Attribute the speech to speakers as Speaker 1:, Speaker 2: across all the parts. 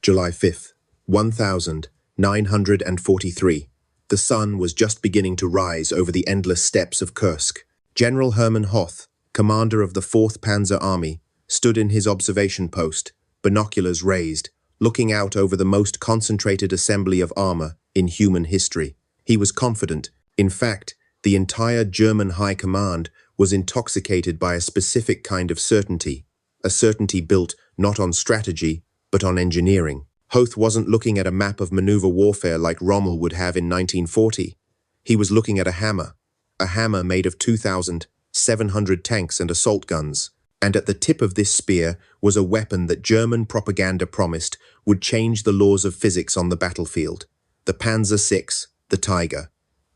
Speaker 1: July 5th, 1943. The sun was just beginning to rise over the endless steppes of Kursk. General Hermann Hoth, commander of the 4th Panzer Army, stood in his observation post, binoculars raised, looking out over the most concentrated assembly of armor in human history. He was confident. In fact, the entire German High Command was intoxicated by a specific kind of certainty, a certainty built not on strategy, but on engineering. Hoth wasn't looking at a map of maneuver warfare like Rommel would have in 1940. He was looking at a hammer made of 2,700 tanks and assault guns. And at the tip of this spear was a weapon that German propaganda promised would change the laws of physics on the battlefield. The Panzer VI, the Tiger.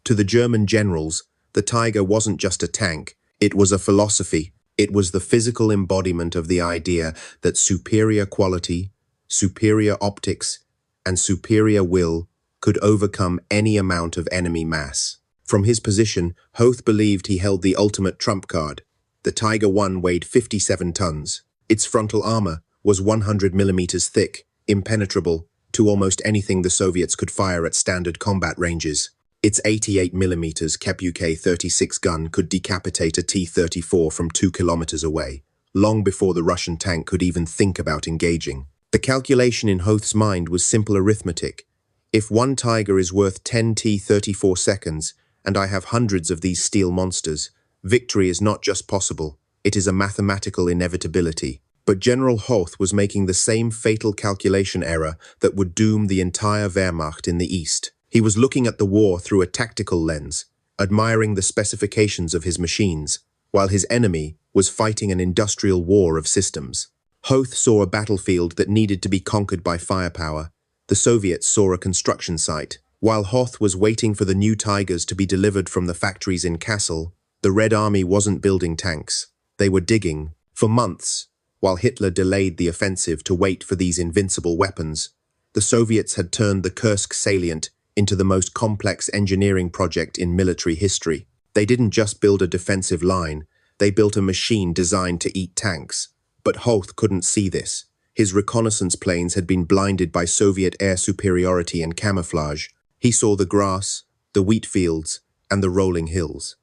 Speaker 1: To the German generals, the Tiger wasn't just a tank, it was a philosophy. It was the physical embodiment of the idea that superior quality, superior optics, and superior will could overcome any amount of enemy mass. From his position, Hoth believed he held the ultimate trump card. The Tiger I weighed 57 tons. Its frontal armor was 100 millimeters thick, impenetrable to almost anything the Soviets could fire at standard combat ranges. Its 88 millimeters Katyushas gun could decapitate a T-34 from 2 kilometers away, long before the Russian tank could even think about engaging. The calculation in Hoth's mind was simple arithmetic. If one Tiger is worth 10 T-34 seconds, and I have hundreds of these steel monsters, victory is not just possible, it is a mathematical inevitability. But General Hoth was making the same fatal calculation error that would doom the entire Wehrmacht in the East. He was looking at the war through a tactical lens, admiring the specifications of his machines, while his enemy was fighting an industrial war of systems. Hoth saw a battlefield that needed to be conquered by firepower. The Soviets saw a construction site. While Hoth was waiting for the new Tigers to be delivered from the factories in Kassel, the Red Army wasn't building tanks. They were digging. For months, while Hitler delayed the offensive to wait for these invincible weapons, the Soviets had turned the Kursk salient into the most complex engineering project in military history. They didn't just build a defensive line, they built a machine designed to eat tanks. But Hoth couldn't see this. His reconnaissance planes had been blinded by Soviet air superiority and camouflage. He saw the grass, the wheat fields, and the rolling hills.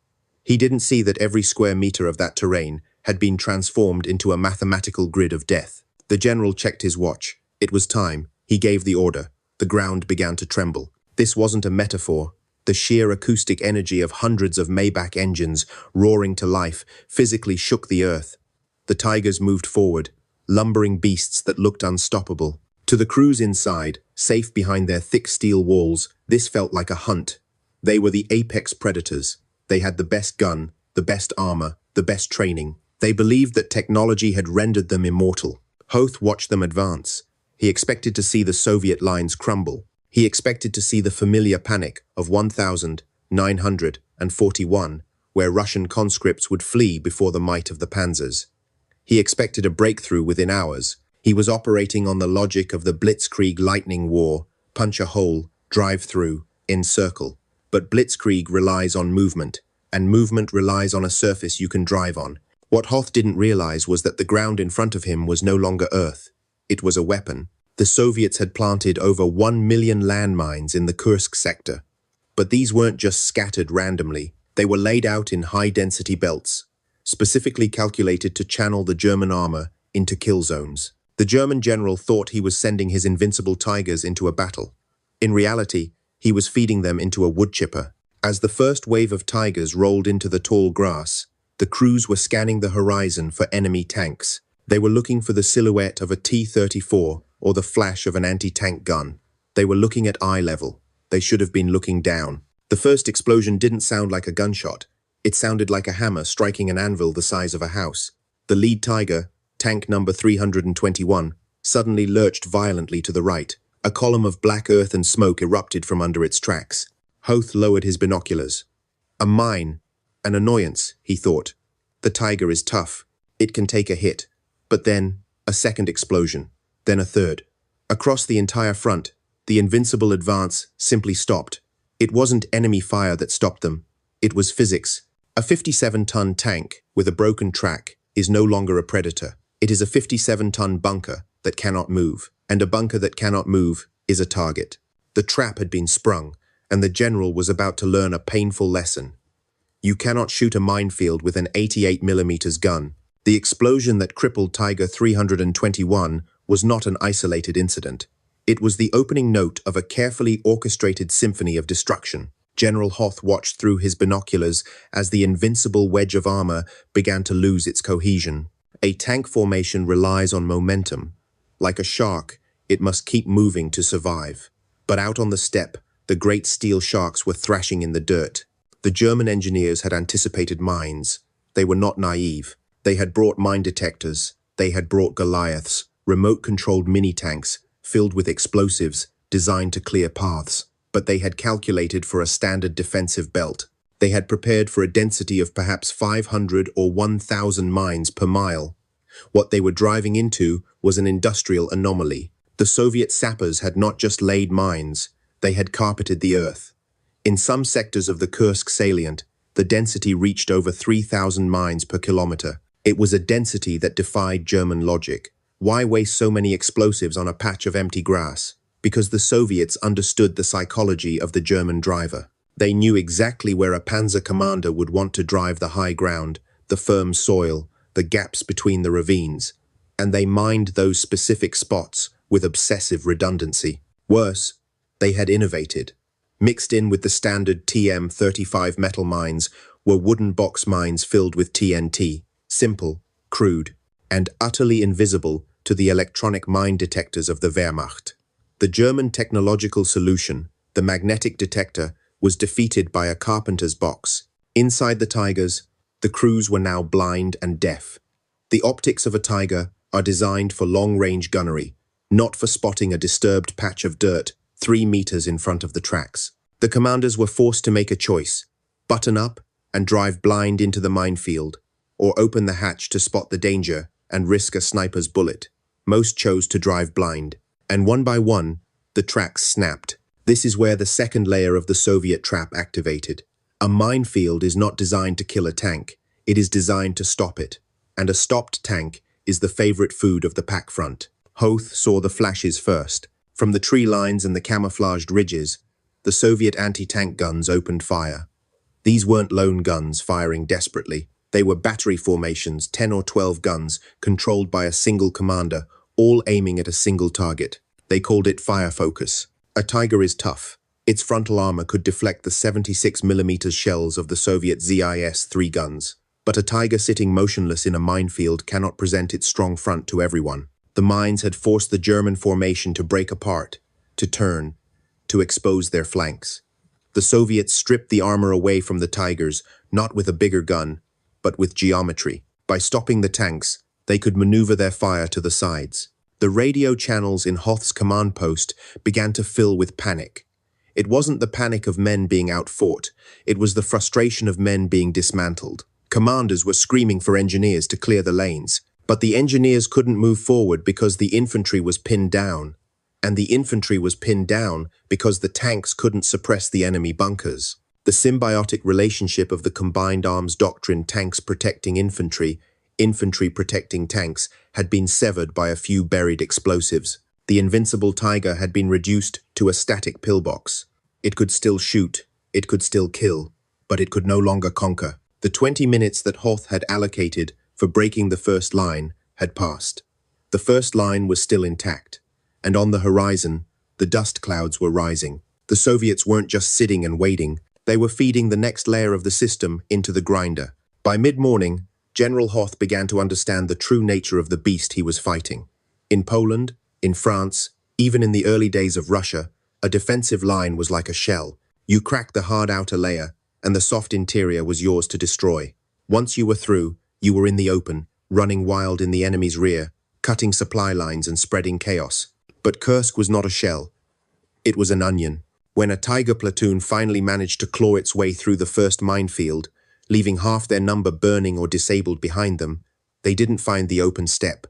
Speaker 1: He didn't see that every square meter of that terrain had been transformed into a mathematical grid of death. The general checked his watch. It was time. He gave the order. The ground began to tremble. This wasn't a metaphor. The sheer acoustic energy of hundreds of Maybach engines roaring to life physically shook the earth. The Tigers moved forward, lumbering beasts that looked unstoppable. To the crews inside, safe behind their thick steel walls, this felt like a hunt. They were the apex predators. They had the best gun, the best armor, the best training. They believed that technology had rendered them immortal. Hoth watched them advance. He expected to see the Soviet lines crumble. He expected to see the familiar panic of 1941, where Russian conscripts would flee before the might of the panzers. He expected a breakthrough within hours. He was operating on the logic of the Blitzkrieg lightning war: punch a hole, drive through, encircle. But Blitzkrieg relies on movement, and movement relies on a surface you can drive on. What Hoth didn't realize was that the ground in front of him was no longer earth. It was a weapon. The Soviets had planted over 1 million landmines in the Kursk sector. But these weren't just scattered randomly. They were laid out in high-density belts, specifically calculated to channel the German armor into kill zones. The German general thought he was sending his invincible Tigers into a battle. In reality, he was feeding them into a wood chipper. As the first wave of Tigers rolled into the tall grass, the crews were scanning the horizon for enemy tanks. They were looking for the silhouette of a T-34 or the flash of an anti-tank gun. They were looking at eye level. They should have been looking down. The first explosion didn't sound like a gunshot. It sounded like a hammer striking an anvil the size of a house. The lead Tiger, tank number 321, suddenly lurched violently to the right. A column of black earth and smoke erupted from under its tracks. Hoth lowered his binoculars. A mine. An annoyance, he thought. The Tiger is tough. It can take a hit. But then, a second explosion. Then a third. Across the entire front, the invincible advance simply stopped. It wasn't enemy fire that stopped them. It was physics. A 57-ton tank with a broken track is no longer a predator. It is a 57-ton bunker that cannot move. and a bunker that cannot move is a target. The trap had been sprung, and the general was about to learn a painful lesson. You cannot shoot a minefield with an 88mm gun. The explosion that crippled Tiger 321 was not an isolated incident. It was the opening note of a carefully orchestrated symphony of destruction. General Hoth watched through his binoculars as the invincible wedge of armor began to lose its cohesion. A tank formation relies on momentum. Like a shark, it must keep moving to survive. But out on the steppe, the great steel sharks were thrashing in the dirt. The German engineers had anticipated mines. They were not naive. They had brought mine detectors. They had brought Goliaths, remote-controlled mini-tanks filled with explosives designed to clear paths. But they had calculated for a standard defensive belt. They had prepared for a density of perhaps 500 or 1,000 mines per mile. What they were driving into was an industrial anomaly. The Soviet sappers had not just laid mines, they had carpeted the earth. In some sectors of the Kursk salient, the density reached over 3,000 mines per kilometer. It was a density that defied German logic. Why waste so many explosives on a patch of empty grass? Because the Soviets understood the psychology of the German driver. They knew exactly where a panzer commander would want to drive the high ground, the firm soil, the gaps between the ravines, and they mined those specific spots with obsessive redundancy. Worse, they had innovated. Mixed in with the standard TM-35 metal mines were wooden box mines filled with TNT, simple, crude, and utterly invisible to the electronic mine detectors of the Wehrmacht. The German technological solution, the magnetic detector, was defeated by a carpenter's box. Inside the Tigers, the crews were now blind and deaf. The optics of a Tiger are designed for long-range gunnery, not for spotting a disturbed patch of dirt 3 meters in front of the tracks. The commanders were forced to make a choice: button up and drive blind into the minefield, or open the hatch to spot the danger and risk a sniper's bullet. Most chose to drive blind, and one by one, the tracks snapped. This is where the second layer of the Soviet trap activated. A minefield is not designed to kill a tank, it is designed to stop it. And a stopped tank is the favorite food of the Pakfront. Hoth saw the flashes first. From the tree lines and the camouflaged ridges, the Soviet anti-tank guns opened fire. These weren't lone guns firing desperately. They were battery formations, 10 or 12 guns, controlled by a single commander, all aiming at a single target. They called it fire focus. A Tiger is tough. Its frontal armor could deflect the 76mm shells of the Soviet ZIS-3 guns. But a Tiger sitting motionless in a minefield cannot present its strong front to everyone. The mines had forced the German formation to break apart, to turn, to expose their flanks. The Soviets stripped the armor away from the Tigers, not with a bigger gun, but with geometry. By stopping the tanks, they could maneuver their fire to the sides. The radio channels in Hoth's command post began to fill with panic. It wasn't the panic of men being outfought, it was the frustration of men being dismantled. Commanders were screaming for engineers to clear the lanes, but the engineers couldn't move forward because the infantry was pinned down. And the infantry was pinned down because the tanks couldn't suppress the enemy bunkers. The symbiotic relationship of the combined arms doctrine, tanks protecting infantry, infantry protecting tanks, had been severed by a few buried explosives. The invincible Tiger had been reduced to a static pillbox. It could still shoot, it could still kill, but it could no longer conquer. The 20 minutes that Hoth had allocated for breaking the first line had passed. The first line was still intact, and on the horizon, the dust clouds were rising. The Soviets weren't just sitting and waiting, they were feeding the next layer of the system into the grinder. By mid-morning, General Hoth began to understand the true nature of the beast he was fighting. In Poland, in France, even in the early days of Russia, a defensive line was like a shell. You cracked the hard outer layer, and the soft interior was yours to destroy. Once you were through, you were in the open, running wild in the enemy's rear, cutting supply lines and spreading chaos. But Kursk was not a shell. It was an onion. When a Tiger platoon finally managed to claw its way through the first minefield, leaving half their number burning or disabled behind them, they didn't find the open steppe.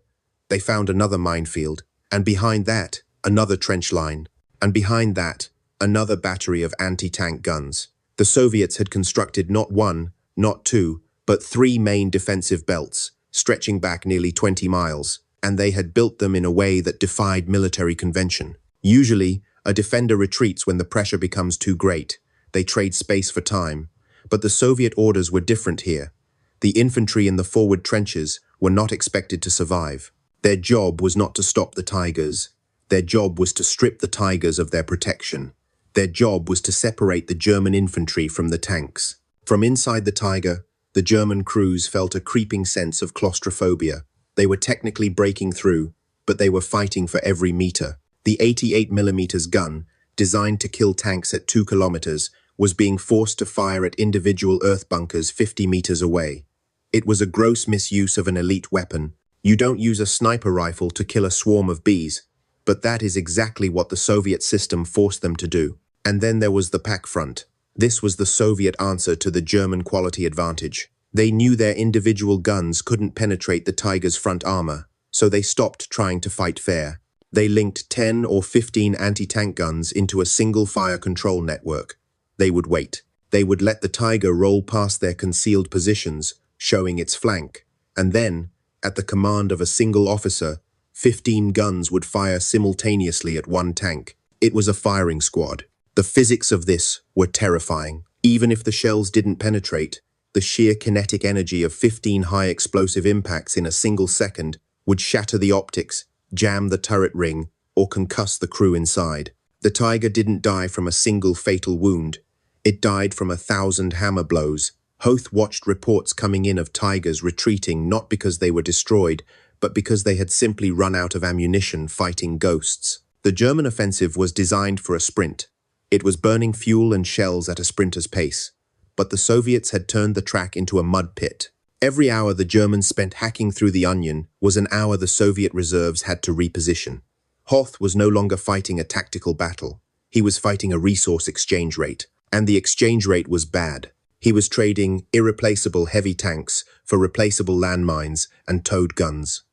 Speaker 1: They found another minefield, and behind that, another trench line, and behind that, another battery of anti-tank guns. The Soviets had constructed not one, not two, but 3 main defensive belts, stretching back nearly 20 miles. and they had built them in a way that defied military convention. Usually, a defender retreats when the pressure becomes too great. They trade space for time. But the Soviet orders were different here. The infantry in the forward trenches were not expected to survive. Their job was not to stop the Tigers. Their job was to strip the Tigers of their protection. Their job was to separate the German infantry from the tanks. From inside the Tiger, the German crews felt a creeping sense of claustrophobia. They were technically breaking through, but they were fighting for every meter. The 88mm gun, designed to kill tanks at 2 kilometers, was being forced to fire at individual earth bunkers 50 meters away. It was a gross misuse of an elite weapon. You don't use a sniper rifle to kill a swarm of bees, but that is exactly what the Soviet system forced them to do. And then there was the Pakfront. This was the Soviet answer to the German quality advantage. They knew their individual guns couldn't penetrate the Tiger's front armor, so they stopped trying to fight fair. They linked 10 or 15 anti-tank guns into a single fire control network. They would wait. They would let the Tiger roll past their concealed positions, showing its flank. And then, at the command of a single officer, 15 guns would fire simultaneously at one tank. It was a firing squad. The physics of this were terrifying. Even if the shells didn't penetrate, the sheer kinetic energy of 15 high explosive impacts in a single second would shatter the optics, jam the turret ring, or concuss the crew inside. The Tiger didn't die from a single fatal wound. It died from 1,000 hammer blows. Hoth watched reports coming in of Tigers retreating not because they were destroyed, but because they had simply run out of ammunition fighting ghosts. The German offensive was designed for a sprint. It was burning fuel and shells at a sprinter's pace. But the Soviets had turned the track into a mud pit. Every hour the Germans spent hacking through the onion was an hour the Soviet reserves had to reposition. Hoth was no longer fighting a tactical battle. He was fighting a resource exchange rate, and the exchange rate was bad. He was trading irreplaceable heavy tanks for replaceable landmines and towed guns.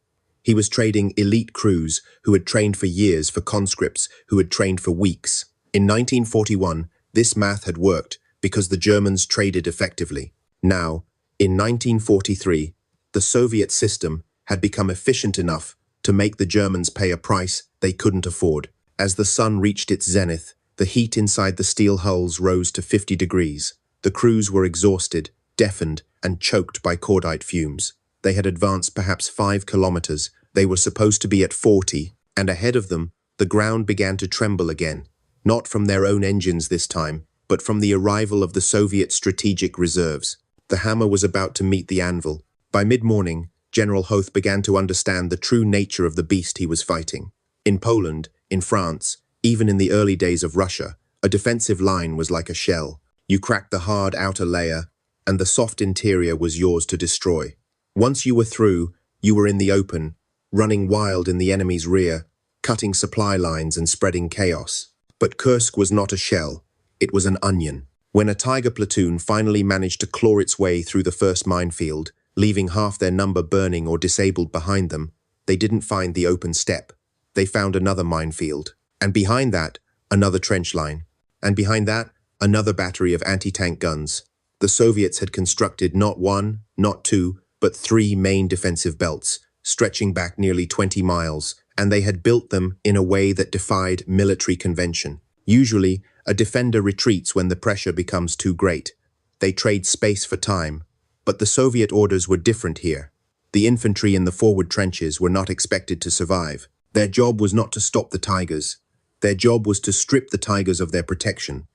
Speaker 1: He was trading elite crews who had trained for years for conscripts who had trained for weeks. In 1941, this math had worked because the Germans traded effectively. Now, in 1943, the Soviet system had become efficient enough to make the Germans pay a price they couldn't afford. As the sun reached its zenith, the heat inside the steel hulls rose to 50 degrees. The crews were exhausted, deafened, and choked by cordite fumes. They had advanced perhaps 5 kilometers. They were supposed to be at 40, and ahead of them, the ground began to tremble again. Not from their own engines this time, but from the arrival of the Soviet strategic reserves. The hammer was about to meet the anvil. By mid-morning, General Hoth began to understand the true nature of the beast he was fighting. In Poland, in France, even in the early days of Russia, a defensive line was like a shell. You cracked the hard outer layer, and the soft interior was yours to destroy. Once you were through, you were in the open, running wild in the enemy's rear, cutting supply lines and spreading chaos. But Kursk was not a shell, it was an onion. When a Tiger platoon finally managed to claw its way through the first minefield, leaving half their number burning or disabled behind them, they didn't find the open steppe. They found another minefield. And behind that, another trench line. And behind that, another battery of anti-tank guns. The Soviets had constructed not one, not two, but 3 main defensive belts, stretching back nearly 20 miles, and they had built them in a way that defied military convention. Usually, a defender retreats when the pressure becomes too great. They trade space for time. But the Soviet orders were different here. The infantry in the forward trenches were not expected to survive. Their job was not to stop the Tigers. Their job was to strip the Tigers of their protection.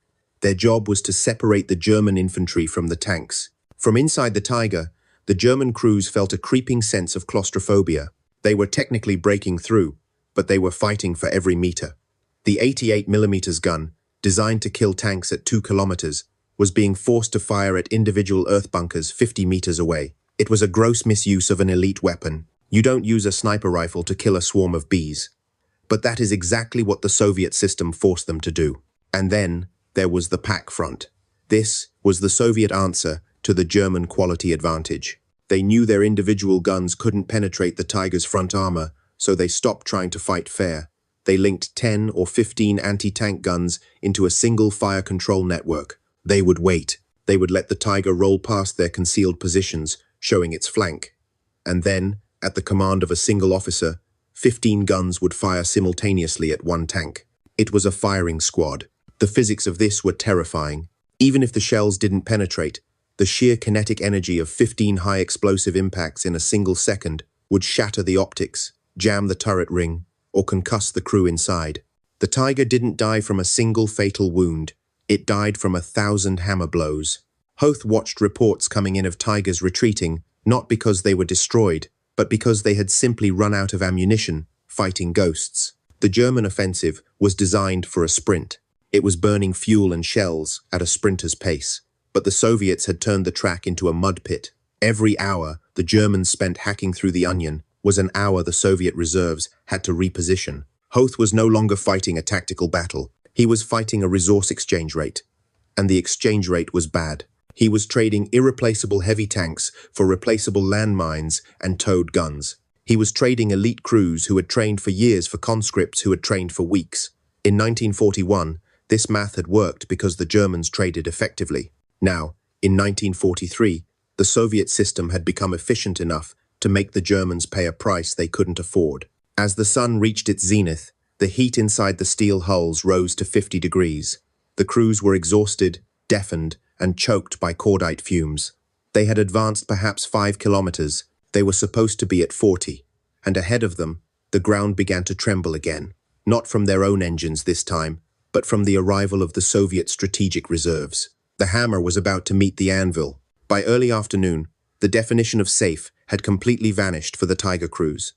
Speaker 1: Their job was to separate the German infantry from the tanks. From inside the Tiger, the German crews felt a creeping sense of claustrophobia. They were technically breaking through, but they were fighting for every meter. The 88mm gun, designed to kill tanks at 2 kilometers, was being forced to fire at individual earth bunkers 50 meters away. It was a gross misuse of an elite weapon. You don't use a sniper rifle to kill a swarm of bees. But that is exactly what the Soviet system forced them to do. And then there was the Pakfront. This was the Soviet answer to the German quality advantage. They knew their individual guns couldn't penetrate the Tiger's front armor, so they stopped trying to fight fair. They linked 10 or 15 anti-tank guns into a single fire control network. They would wait. They would let the Tiger roll past their concealed positions, showing its flank. And then At the command of a single officer, 15 guns would fire simultaneously at one tank. It was a firing squad. The physics of this were terrifying. Even if the shells didn't penetrate, the sheer kinetic energy of 15 high explosive impacts in a single second would shatter the optics, jam the turret ring, or concuss the crew inside. The Tiger didn't die from a single fatal wound. It died from 1,000 hammer blows. Hoth watched reports coming in of Tigers retreating, not because they were destroyed, but because they had simply run out of ammunition, fighting ghosts. The German offensive was designed for a sprint. It was burning fuel and shells at a sprinter's pace. But the Soviets had turned the track into a mud pit. Every hour the Germans spent hacking through the onion was an hour the Soviet reserves had to reposition. Hoth was no longer fighting a tactical battle. He was fighting a resource exchange rate. And the exchange rate was bad. He was trading irreplaceable heavy tanks for replaceable landmines and towed guns. He was trading elite crews who had trained for years for conscripts who had trained for weeks. In 1941, this math had worked because the Germans traded effectively. Now, in 1943, the Soviet system had become efficient enough to make the Germans pay a price they couldn't afford. As the sun reached its zenith, the heat inside the steel hulls rose to 50 degrees. The crews were exhausted, deafened, and choked by cordite fumes. They had advanced perhaps 5 kilometers. They were supposed to be at 40. And ahead of them, the ground began to tremble again. Not from their own engines this time, but from the arrival of the Soviet strategic reserves. The hammer was about to meet the anvil. By early afternoon, the definition of safe had completely vanished for the Tiger crews.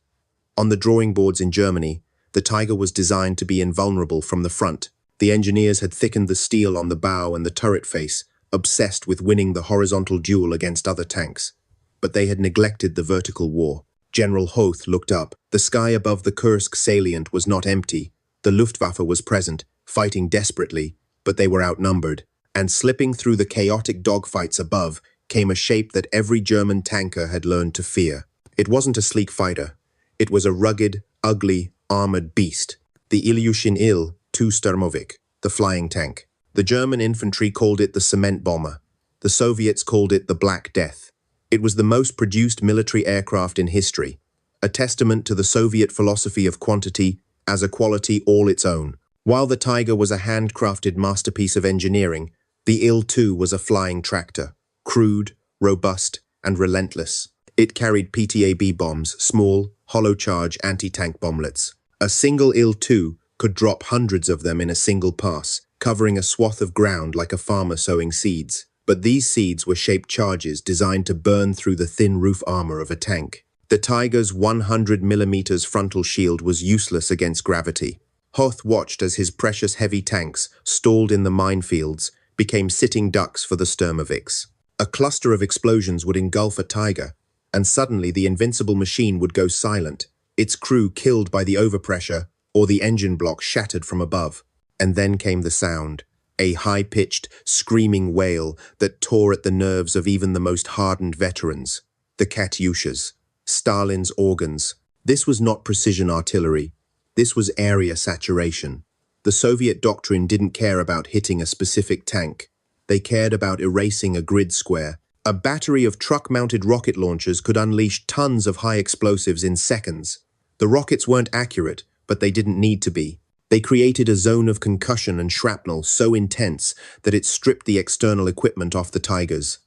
Speaker 1: On the drawing boards in Germany, the Tiger was designed to be invulnerable from the front. The engineers had thickened the steel on the bow and the turret face, obsessed with winning the horizontal duel against other tanks. But they had neglected the vertical war. General Hoth looked up. The sky above the Kursk salient was not empty. The Luftwaffe was present, fighting desperately, but they were outnumbered. And slipping through the chaotic dogfights above came a shape that every German tanker had learned to fear. It wasn't a sleek fighter. It was a rugged, ugly, armored beast. The Ilyushin Il-2 the flying tank. The German infantry called it the cement bomber. The Soviets called it the Black Death. It was the most produced military aircraft in history, a testament to the Soviet philosophy of quantity as a quality all its own. While the Tiger was a handcrafted masterpiece of engineering, the Il-2 was a flying tractor, crude, robust, and relentless. It carried PTAB bombs, small, hollow-charge anti-tank bomblets. A single Il-2 could drop hundreds of them in a single pass, covering a swath of ground like a farmer sowing seeds. But these seeds were shaped charges designed to burn through the thin roof armor of a tank. The Tiger's 100mm frontal shield was useless against gravity. Hoth watched as his precious heavy tanks, stalled in the minefields, became sitting ducks for the Sturmovix. A cluster of explosions would engulf a Tiger, and suddenly the invincible machine would go silent, its crew killed by the overpressure or the engine block shattered from above. And then came the sound, a high-pitched, screaming wail that tore at the nerves of even the most hardened veterans. The Katyushas, Stalin's organs. This was not precision artillery. This was area saturation. The Soviet doctrine didn't care about hitting a specific tank. They cared about erasing a grid square. A battery of truck-mounted rocket launchers could unleash tons of high explosives in seconds. The rockets weren't accurate, but they didn't need to be. They created a zone of concussion and shrapnel so intense that it stripped the external equipment off the Tigers.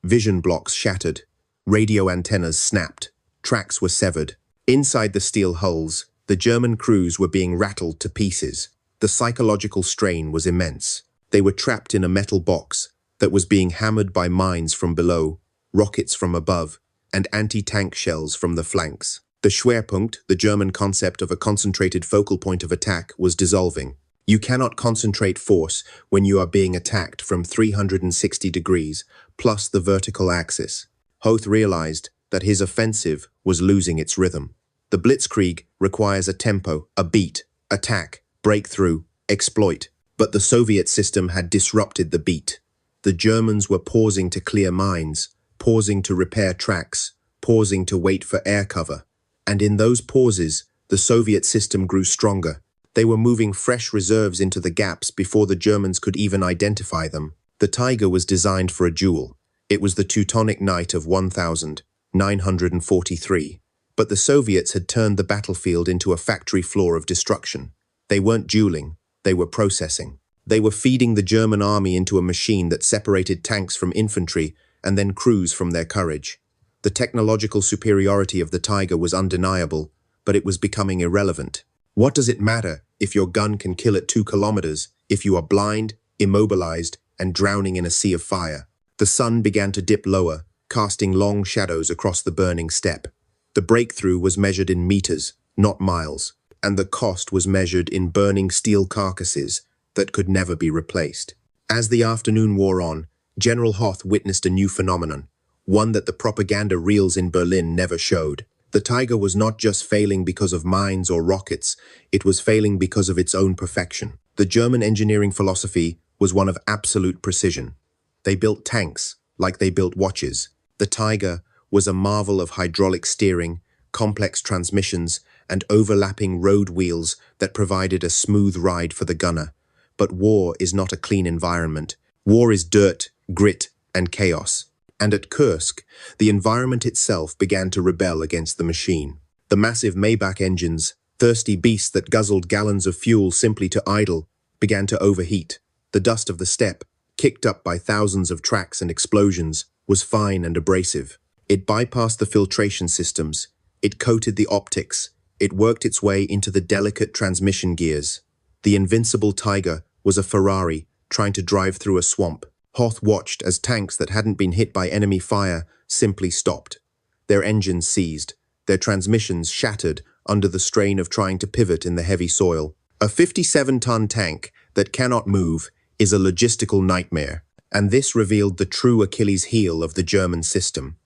Speaker 1: Vision blocks shattered. Radio antennas snapped. Tracks were severed. Inside the steel hulls, the German crews were being rattled to pieces. The psychological strain was immense. They were trapped in a metal box that was being hammered by mines from below, rockets from above, and anti-tank shells from the flanks. The Schwerpunkt, the German concept of a concentrated focal point of attack, was dissolving. You cannot concentrate force when you are being attacked from 360 degrees, plus the vertical axis. Hoth realized that his offensive was losing its rhythm. The blitzkrieg requires a tempo, a beat, attack, breakthrough, exploit. But the Soviet system had disrupted the beat. The Germans were pausing to clear mines, pausing to repair tracks, pausing to wait for air cover. And in those pauses, the Soviet system grew stronger. They were moving fresh reserves into the gaps before the Germans could even identify them. The Tiger was designed for a duel. It was the Teutonic Knight of 1943. But the Soviets had turned the battlefield into a factory floor of destruction. They weren't dueling, they were processing. They were feeding the German army into a machine that separated tanks from infantry and then crews from their courage. The technological superiority of the Tiger was undeniable, but it was becoming irrelevant. What does it matter if your gun can kill at 2 kilometers if you are blind, immobilized, and drowning in a sea of fire? The sun began to dip lower, casting long shadows across the burning steppe. The breakthrough was measured in meters, not miles, and the cost was measured in burning steel carcasses that could never be replaced. As the afternoon wore on, General Hoth witnessed a new phenomenon, one that the propaganda reels in Berlin never showed. The Tiger was not just failing because of mines or rockets, it was failing because of its own perfection. The German engineering philosophy was one of absolute precision. They built tanks like they built watches. The Tiger was a marvel of hydraulic steering, complex transmissions, and overlapping road wheels that provided a smooth ride for the gunner. But war is not a clean environment. War is dirt, grit, and chaos. And at Kursk, the environment itself began to rebel against the machine. The massive Maybach engines, thirsty beasts that guzzled gallons of fuel simply to idle, began to overheat. The dust of the steppe, kicked up by thousands of tracks and explosions, was fine and abrasive. It bypassed the filtration systems. It coated the optics. It worked its way into the delicate transmission gears. The Invincible Tiger was a Ferrari trying to drive through a swamp. Hoth watched as tanks that hadn't been hit by enemy fire simply stopped. Their engines seized, their transmissions shattered under the strain of trying to pivot in the heavy soil. A 57-ton tank that cannot move is a logistical nightmare, and this revealed the true Achilles heel of the German system,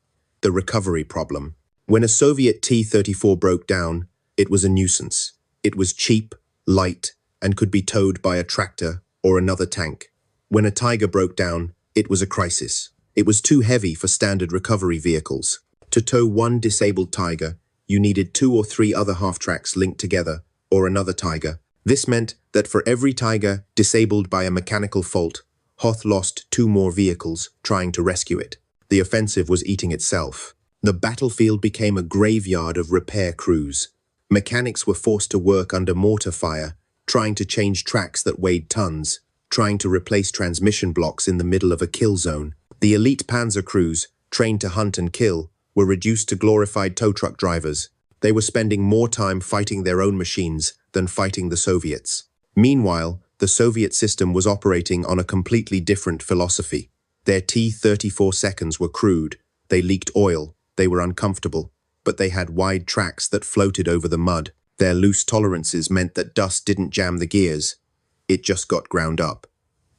Speaker 1: the recovery problem. When a Soviet T-34 broke down, it was a nuisance. It was cheap, light, and could be towed by a tractor or another tank. When a Tiger broke down, it was a crisis. It was too heavy for standard recovery vehicles. To tow one disabled Tiger, you needed 2 or 3 other half-tracks linked together, or another Tiger. This meant that for every Tiger disabled by a mechanical fault, Hoth lost 2 more vehicles trying to rescue it. The offensive was eating itself. The battlefield became a graveyard of repair crews. Mechanics were forced to work under mortar fire, trying to change tracks that weighed tons, trying to replace transmission blocks in the middle of a kill zone. The elite panzer crews, trained to hunt and kill, were reduced to glorified tow truck drivers. They were spending more time fighting their own machines than fighting the Soviets. Meanwhile, the Soviet system was operating on a completely different philosophy. Their T-34 seconds were crude, they leaked oil, they were uncomfortable, but they had wide tracks that floated over the mud. Their loose tolerances meant that dust didn't jam the gears. It just got ground up.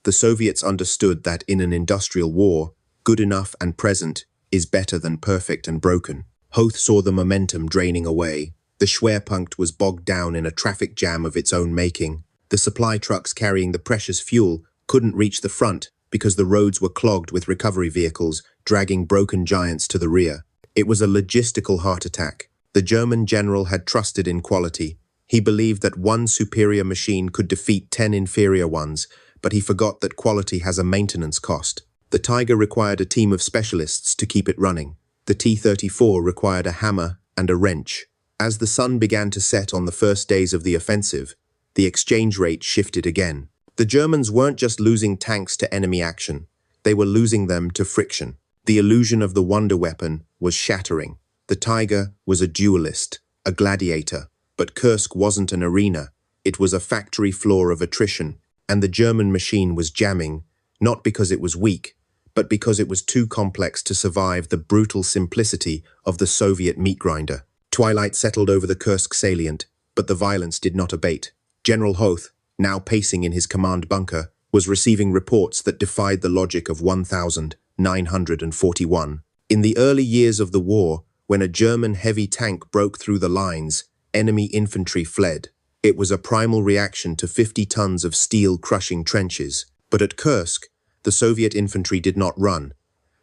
Speaker 1: The Soviets understood that in an industrial war, good enough and present is better than perfect and broken. Hoth saw the momentum draining away. The Schwerpunkt was bogged down in a traffic jam of its own making. The supply trucks carrying the precious fuel couldn't reach the front because the roads were clogged with recovery vehicles dragging broken giants to the rear. It was a logistical heart attack. The German general had trusted in quality. He believed that one superior machine could defeat 10 inferior ones, but he forgot that quality has a maintenance cost. The Tiger required a team of specialists to keep it running. The T-34 required a hammer and a wrench. As the sun began to set on the first days of the offensive, the exchange rate shifted again. The Germans weren't just losing tanks to enemy action, they were losing them to friction. The illusion of the wonder weapon was shattering. The Tiger was a duelist, a gladiator, but Kursk wasn't an arena. It was a factory floor of attrition, and the German machine was jamming, not because it was weak, but because it was too complex to survive the brutal simplicity of the Soviet meat grinder. Twilight settled over the Kursk salient, but the violence did not abate. General Hoth, now pacing in his command bunker, was receiving reports that defied the logic of 1941. In the early years of the war, when a German heavy tank broke through the lines, enemy infantry fled. It was a primal reaction to 50 tons of steel crushing trenches. But at Kursk, the Soviet infantry did not run.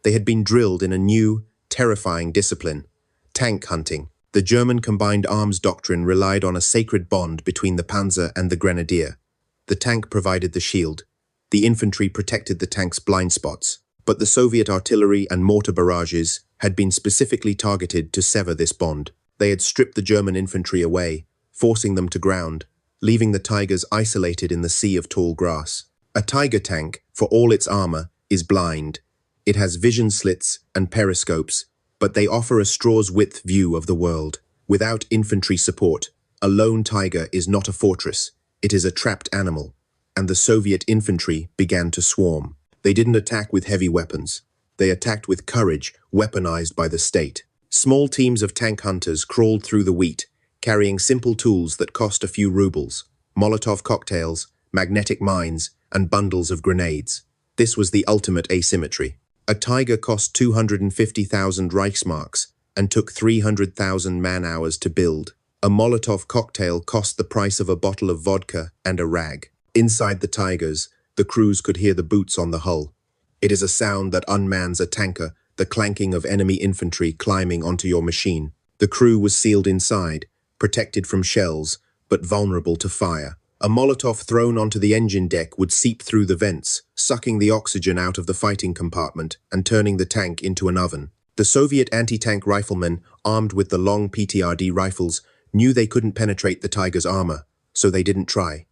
Speaker 1: They had been drilled in a new, terrifying discipline, tank hunting. The German combined arms doctrine relied on a sacred bond between the panzer and the grenadier. The tank provided the shield. The infantry protected the tank's blind spots. But the Soviet artillery and mortar barrages had been specifically targeted to sever this bond. They had stripped the German infantry away, forcing them to ground, leaving the Tigers isolated in the sea of tall grass. A Tiger tank, for all its armor, is blind. It has vision slits and periscopes, but they offer a straw's width view of the world. Without infantry support, a lone Tiger is not a fortress, it is a trapped animal. And the Soviet infantry began to swarm. They didn't attack with heavy weapons. They attacked with courage, weaponized by the state. Small teams of tank hunters crawled through the wheat, carrying simple tools that cost a few rubles, Molotov cocktails, magnetic mines, and bundles of grenades. This was the ultimate asymmetry. A Tiger cost 250,000 Reichsmarks and took 300,000 man-hours to build. A Molotov cocktail cost the price of a bottle of vodka and a rag. Inside the Tigers, the crews could hear the boots on the hull. It is a sound that unmans a tanker, the clanking of enemy infantry climbing onto your machine. The crew was sealed inside, protected from shells, but vulnerable to fire. A Molotov thrown onto the engine deck would seep through the vents, sucking the oxygen out of the fighting compartment and turning the tank into an oven. The Soviet anti-tank riflemen, armed with the long PTAB rifles, knew they couldn't penetrate the Tiger's armor, so they didn't try.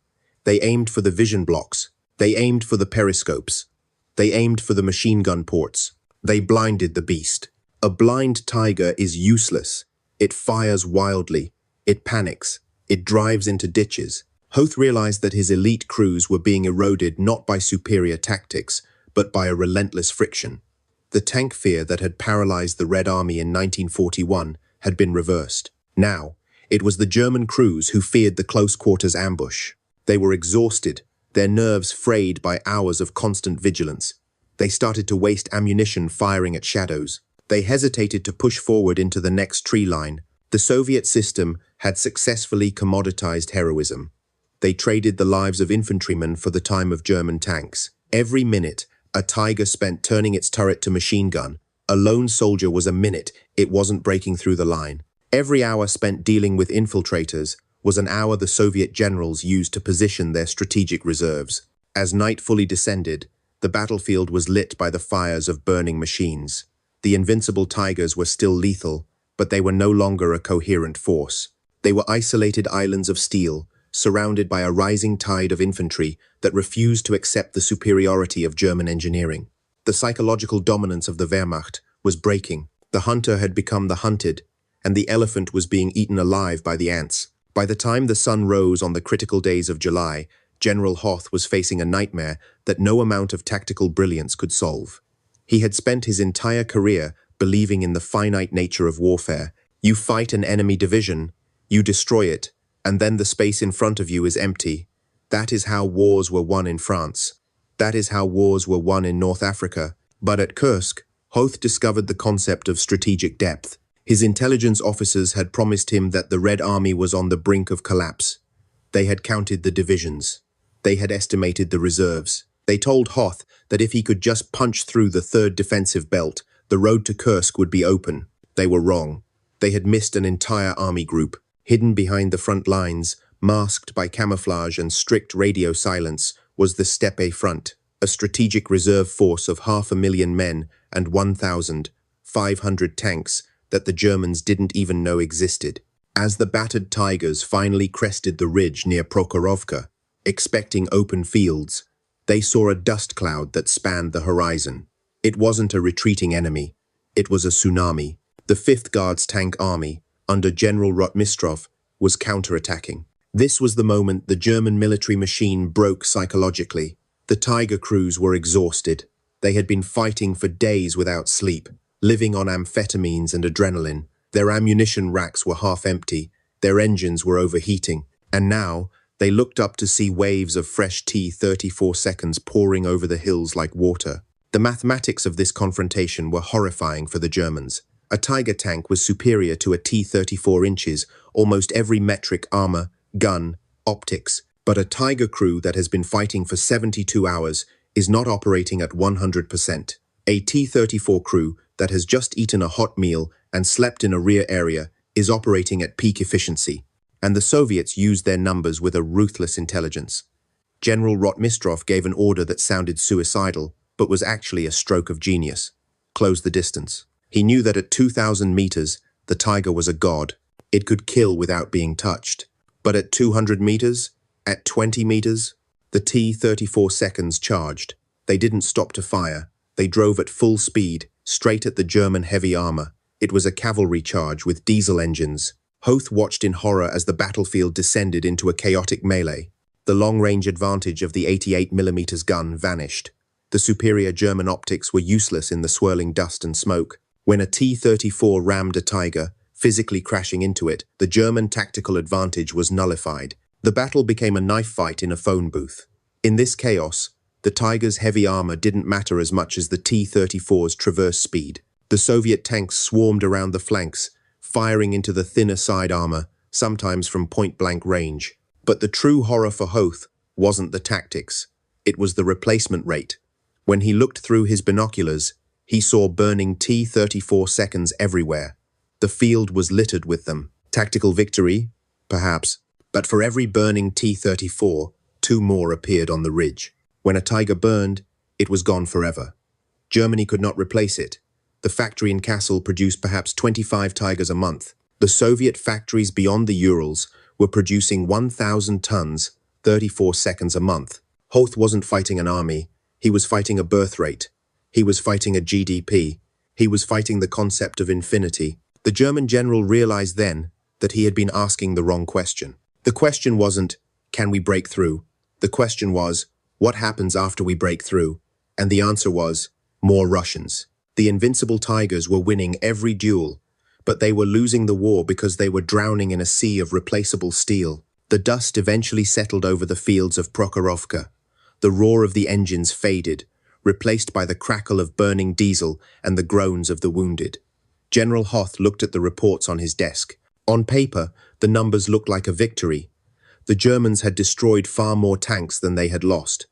Speaker 1: They aimed for the vision blocks. They aimed for the periscopes. They aimed for the machine gun ports. They blinded the beast. A blind Tiger is useless. It fires wildly. It panics. It drives into ditches. Hoth realized that his elite crews were being eroded not by superior tactics, but by a relentless friction. The tank fear that had paralyzed the Red Army in 1941 had been reversed. Now, it was the German crews who feared the close-quarters ambush. They were exhausted, their nerves frayed by hours of constant vigilance. They started to waste ammunition firing at shadows. They hesitated to push forward into the next tree line. The Soviet system had successfully commoditized heroism. They traded the lives of infantrymen for the time of German tanks. Every minute, a Tiger spent turning its turret to machine gun. A lone soldier was a minute it wasn't breaking through the line. Every hour spent dealing with infiltrators was an hour the Soviet generals used to position their strategic reserves. As night fully descended, the battlefield was lit by the fires of burning machines. The Invincible Tigers were still lethal, but they were no longer a coherent force. They were isolated islands of steel, surrounded by a rising tide of infantry that refused to accept the superiority of German engineering. The psychological dominance of the Wehrmacht was breaking. The hunter had become the hunted, and the elephant was being eaten alive by the ants. By the time the sun rose on the critical days of July, General Hoth was facing a nightmare that no amount of tactical brilliance could solve. He had spent his entire career believing in the finite nature of warfare. You fight an enemy division, you destroy it, and then the space in front of you is empty. That is how wars were won in France. That is how wars were won in North Africa. But at Kursk, Hoth discovered the concept of strategic depth. His intelligence officers had promised him that the Red Army was on the brink of collapse. They had counted the divisions. They had estimated the reserves. They told Hoth that if he could just punch through the third defensive belt, the road to Kursk would be open. They were wrong. They had missed an entire army group. Hidden behind the front lines, masked by camouflage and strict radio silence, was the steppe front, a strategic reserve force of 500,000 men and 1,500 tanks that the Germans didn't even know existed. As the battered Tigers finally crested the ridge near Prokhorovka, expecting open fields, they saw a dust cloud that spanned the horizon. It wasn't a retreating enemy. It was a tsunami. The 5th Guards Tank Army, under General Rotmistrov, was counterattacking. This was the moment the German military machine broke psychologically. The Tiger crews were exhausted. They had been fighting for days without sleep, living on amphetamines and adrenaline. Their ammunition racks were half empty, their engines were overheating, and now they looked up to see waves of fresh T-34 seconds pouring over the hills like water. The mathematics of this confrontation were horrifying for the Germans. A Tiger tank was superior to a T-34 inches, almost every metric: armor, gun, optics. But a Tiger crew that has been fighting for 72 hours is not operating at 100%. A T-34 crew that has just eaten a hot meal and slept in a rear area is operating at peak efficiency. And the Soviets used their numbers with a ruthless intelligence. General Rotmistrov gave an order that sounded suicidal, but was actually a stroke of genius. Close the distance. He knew that at 2,000 meters, the Tiger was a god. It could kill without being touched. But at 200 meters, at 20 meters, the T-34 seconds charged. They didn't stop to fire. They drove at full speed, straight at the German heavy armor. It was a cavalry charge with diesel engines. Hoth watched in horror as the battlefield descended into a chaotic melee. The long-range advantage of the 88mm gun vanished. The superior German optics were useless in the swirling dust and smoke. When a T-34 rammed a Tiger, physically crashing into it, the German tactical advantage was nullified. The battle became a knife fight in a phone booth. In this chaos, the Tiger's heavy armor didn't matter as much as the T-34's traverse speed. The Soviet tanks swarmed around the flanks, firing into the thinner side armor, sometimes from point-blank range. But the true horror for Hoth wasn't the tactics. It was the replacement rate. When he looked through his binoculars, he saw burning T-34 seconds everywhere. The field was littered with them. Tactical victory? Perhaps. But for every burning T-34, 2 more appeared on the ridge. When a Tiger burned, it was gone forever. Germany could not replace it. The factory in Kassel produced perhaps 25 Tigers a month. The Soviet factories beyond the Urals were producing 1,000 tons, 34 seconds a month. Hoth wasn't fighting an army. He was fighting a birth rate. He was fighting a GDP. He was fighting the concept of infinity. The German general realized then that he had been asking the wrong question. The question wasn't, can we break through? The question was, what happens after we break through? And the answer was, more Russians. The Invincible Tigers were winning every duel, but they were losing the war because they were drowning in a sea of replaceable steel. The dust eventually settled over the fields of Prokhorovka. The roar of the engines faded, replaced by the crackle of burning diesel and the groans of the wounded. General Hoth looked at the reports on his desk. On paper, the numbers looked like a victory. The Germans had destroyed far more tanks than they had lost.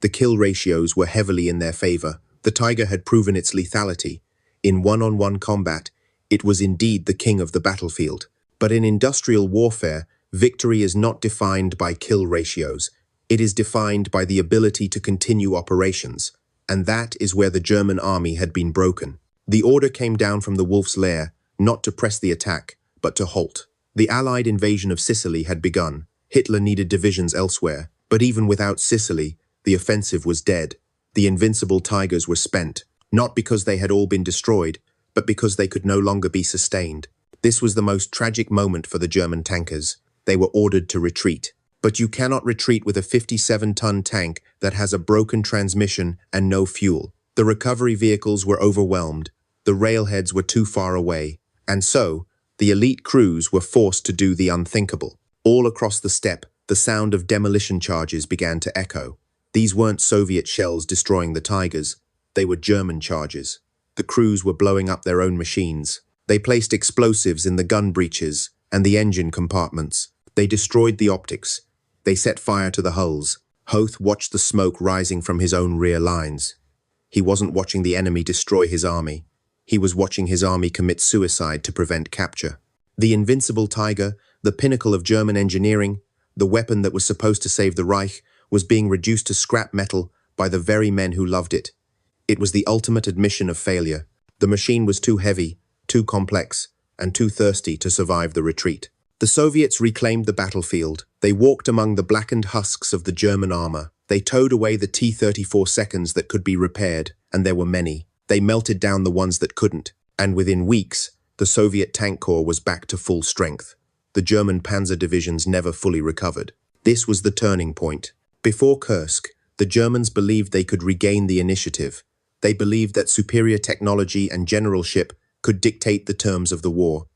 Speaker 1: The kill ratios were heavily in their favor. The Tiger had proven its lethality. In one-on-one combat, it was indeed the king of the battlefield. But in industrial warfare, victory is not defined by kill ratios. It is defined by the ability to continue operations. And that is where the German army had been broken. The order came down from the Wolf's Lair, not to press the attack, but to halt. The Allied invasion of Sicily had begun. Hitler needed divisions elsewhere. But even without Sicily, the offensive was dead. The Invincible Tigers were spent, not because they had all been destroyed, but because they could no longer be sustained. This was the most tragic moment for the German tankers. They were ordered to retreat. But you cannot retreat with a 57-ton tank that has a broken transmission and no fuel. The recovery vehicles were overwhelmed. The railheads were too far away. And so, the elite crews were forced to do the unthinkable. All across the steppe, the sound of demolition charges began to echo. These weren't Soviet shells destroying the Tigers. They were German charges. The crews were blowing up their own machines. They placed explosives in the gun breeches and the engine compartments. They destroyed the optics. They set fire to the hulls. Hoth watched the smoke rising from his own rear lines. He wasn't watching the enemy destroy his army. He was watching his army commit suicide to prevent capture. The Invincible Tiger, the pinnacle of German engineering, the weapon that was supposed to save the Reich, was being reduced to scrap metal by the very men who loved it. It was the ultimate admission of failure. The machine was too heavy, too complex, and too thirsty to survive the retreat. The Soviets reclaimed the battlefield. They walked among the blackened husks of the German armor. They towed away the T-34 seconds that could be repaired, and there were many. They melted down the ones that couldn't, and within weeks, the Soviet tank corps was back to full strength. The German panzer divisions never fully recovered. This was the turning point. Before Kursk, the Germans believed they could regain the initiative. They believed that superior technology and generalship could dictate the terms of the war.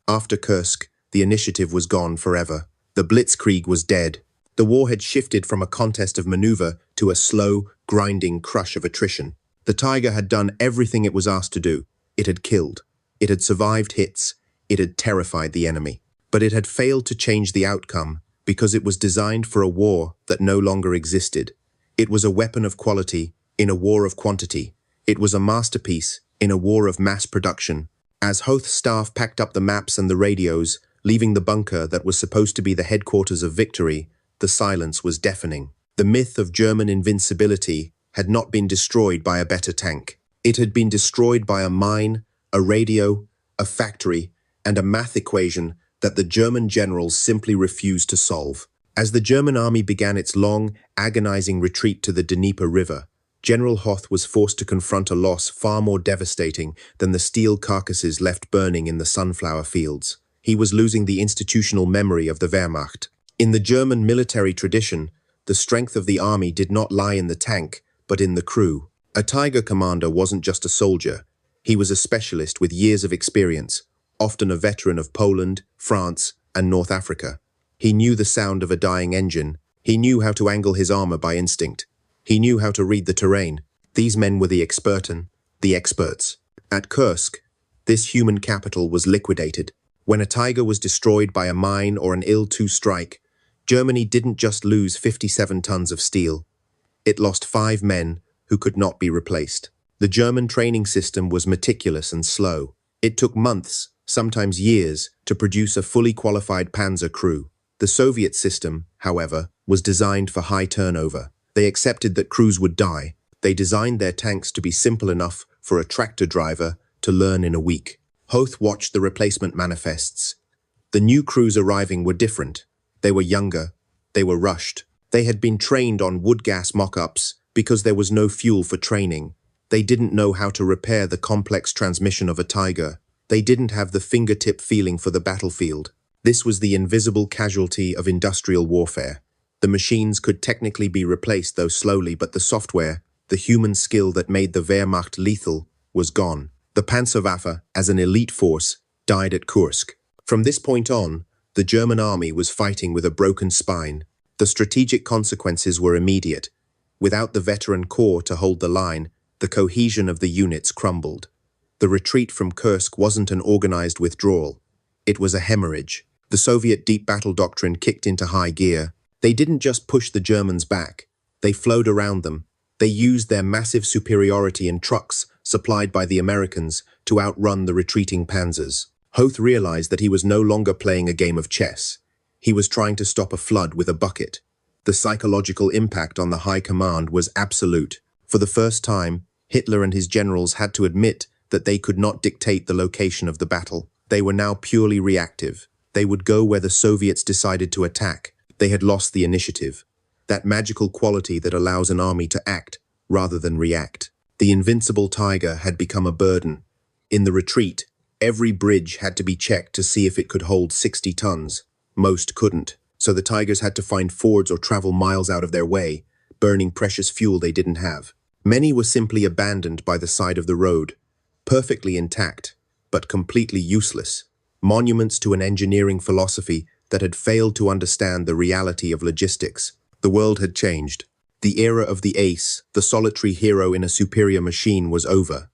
Speaker 1: After Kursk, the initiative was gone forever. The blitzkrieg was dead. The war had shifted from a contest of maneuver to a slow, grinding crush of attrition. The Tiger had done everything it was asked to do. It had killed. It had survived hits. It had terrified the enemy. But it had failed to change the outcome because it was designed for a war that no longer existed. It was a weapon of quality in a war of quantity. It was a masterpiece in a war of mass production. As Hoth's staff packed up the maps and the radios, leaving the bunker that was supposed to be the headquarters of victory, the silence was deafening. The myth of German invincibility had not been destroyed by a better tank. It had been destroyed by a mine, a radio, a factory, and a math equation that the German generals simply refused to solve. As the German army began its long, agonizing retreat to the Dnieper River, General Hoth was forced to confront a loss far more devastating than the steel carcasses left burning in the sunflower fields. He was losing the institutional memory of the Wehrmacht. In the German military tradition, the strength of the army did not lie in the tank, but in the crew. A Tiger commander wasn't just a soldier. He was a specialist with years of experience, often a veteran of Poland, France, and North Africa. He knew the sound of a dying engine. He knew how to angle his armor by instinct. He knew how to read the terrain. These men were the experts. At Kursk, this human capital was liquidated. When a Tiger was destroyed by a mine or an Il-2 strike, Germany didn't just lose 57 tons of steel. It lost 5 men who could not be replaced. The German training system was meticulous and slow. It took months, sometimes years, to produce a fully qualified panzer crew. The Soviet system, however, was designed for high turnover. They accepted that crews would die. They designed their tanks to be simple enough for a tractor driver to learn in a week. Hoth watched the replacement manifests. The new crews arriving were different. They were younger. They were rushed. They had been trained on wood gas mock-ups because there was no fuel for training. They didn't know how to repair the complex transmission of a Tiger. They didn't have the fingertip feeling for the battlefield. This was the invisible casualty of industrial warfare. The machines could technically be replaced, though slowly, but the software, the human skill that made the Wehrmacht lethal, was gone. The Panzerwaffe, as an elite force, died at Kursk. From this point on, the German army was fighting with a broken spine. The strategic consequences were immediate. Without the veteran corps to hold the line, the cohesion of the units crumbled. The retreat from Kursk wasn't an organized withdrawal. It was a hemorrhage. The Soviet deep battle doctrine kicked into high gear. They didn't just push the Germans back. They flowed around them. They used their massive superiority in trucks supplied by the Americans to outrun the retreating panzers. Hoth realized that he was no longer playing a game of chess. He was trying to stop a flood with a bucket. The psychological impact on the high command was absolute. For the first time, Hitler and his generals had to admit that they could not dictate the location of the battle. They were now purely reactive. They would go where the Soviets decided to attack. They had lost the initiative, that magical quality that allows an army to act rather than react. The invincible Tiger had become a burden. In the retreat, every bridge had to be checked to see if it could hold 60 tons. Most couldn't, so the Tigers had to find fords or travel miles out of their way, burning precious fuel they didn't have. Many were simply abandoned by the side of the road, perfectly intact, but completely useless. Monuments to an engineering philosophy that had failed to understand the reality of logistics. The world had changed. The era of the ace, the solitary hero in a superior machine, was over.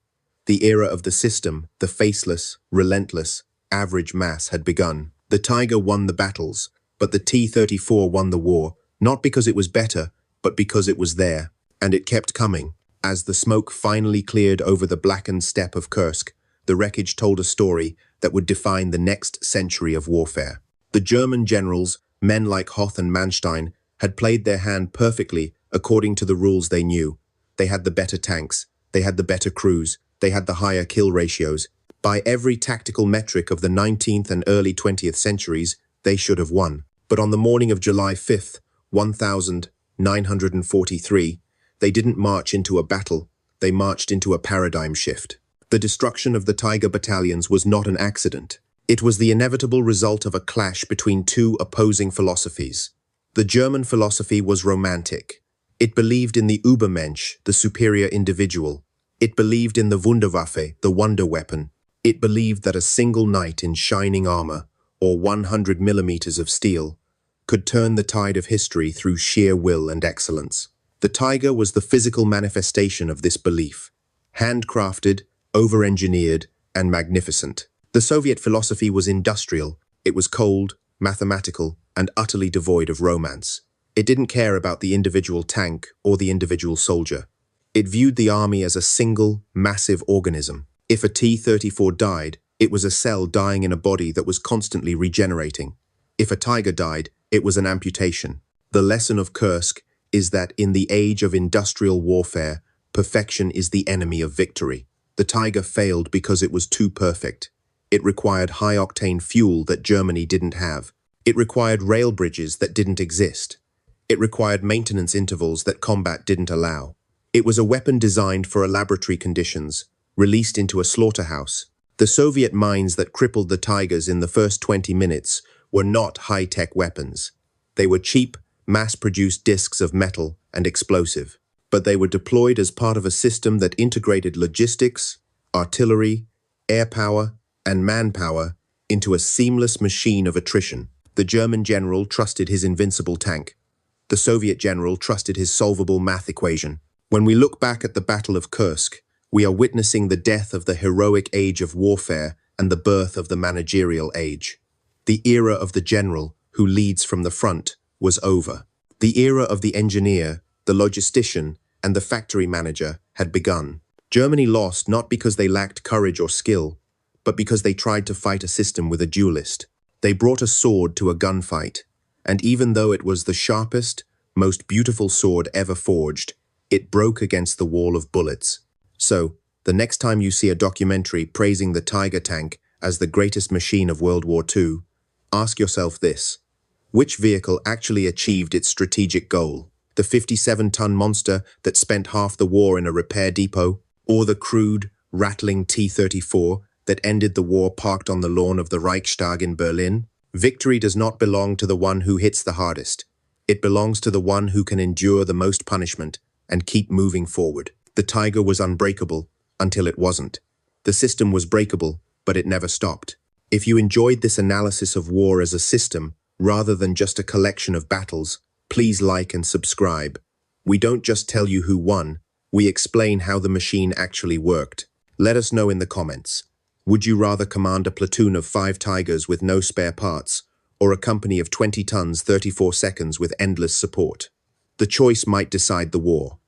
Speaker 1: The era of the system, the faceless, relentless, average mass, had begun. The Tiger won the battles, but the T-34 won the war, not because it was better, but because it was there, and it kept coming. As the smoke finally cleared over the blackened steppe of Kursk, the wreckage told a story that would define the next century of warfare. The German generals, men like Hoth and Manstein, had played their hand perfectly according to the rules they knew. They had the better tanks, they had the better crews, they had the higher kill ratios. By every tactical metric of the 19th and early 20th centuries, they should have won. But on the morning of July 5th, 1943, they didn't march into a battle, they marched into a paradigm shift. The destruction of the Tiger battalions was not an accident. It was the inevitable result of a clash between two opposing philosophies. The German philosophy was romantic. It believed in the Übermensch, the superior individual. It believed in the Wunderwaffe, the wonder weapon. It believed that a single knight in shining armor, or 100 millimeters of steel, could turn the tide of history through sheer will and excellence. The Tiger was the physical manifestation of this belief, handcrafted, over-engineered, and magnificent. The Soviet philosophy was industrial. It was cold, mathematical, and utterly devoid of romance. It didn't care about the individual tank or the individual soldier. It viewed the army as a single, massive organism. If a T-34 died, it was a cell dying in a body that was constantly regenerating. If a Tiger died, it was an amputation. The lesson of Kursk is that in the age of industrial warfare, perfection is the enemy of victory. The Tiger failed because it was too perfect. It required high-octane fuel that Germany didn't have. It required rail bridges that didn't exist. It required maintenance intervals that combat didn't allow. It was a weapon designed for laboratory conditions, released into a slaughterhouse. The Soviet mines that crippled the Tigers in the first 20 minutes were not high-tech weapons. They were cheap, mass-produced discs of metal and explosive. But they were deployed as part of a system that integrated logistics, artillery, air power, and manpower into a seamless machine of attrition. The German general trusted his invincible tank. The Soviet general trusted his solvable math equation. When we look back at the Battle of Kursk, we are witnessing the death of the heroic age of warfare and the birth of the managerial age. The era of the general, who leads from the front, was over. The era of the engineer, the logistician, and the factory manager had begun. Germany lost not because they lacked courage or skill, but because they tried to fight a system with a duelist. They brought a sword to a gunfight, and even though it was the sharpest, most beautiful sword ever forged, it broke against the wall of bullets. So, the next time you see a documentary praising the Tiger tank as the greatest machine of World War II, ask yourself this: which vehicle actually achieved its strategic goal? The 57-ton monster that spent half the war in a repair depot, or the crude, rattling T-34 that ended the war parked on the lawn of the Reichstag in Berlin? Victory does not belong to the one who hits the hardest. It belongs to the one who can endure the most punishment and keep moving forward. The Tiger was unbreakable until it wasn't. The system was breakable, but it never stopped. If you enjoyed this analysis of war as a system, rather than just a collection of battles, please like and subscribe. We don't just tell you who won, we explain how the machine actually worked. Let us know in the comments. Would you rather command a platoon of 5 Tigers with no spare parts, or a company of 20 tons 34 seconds with endless support? The choice might decide the war.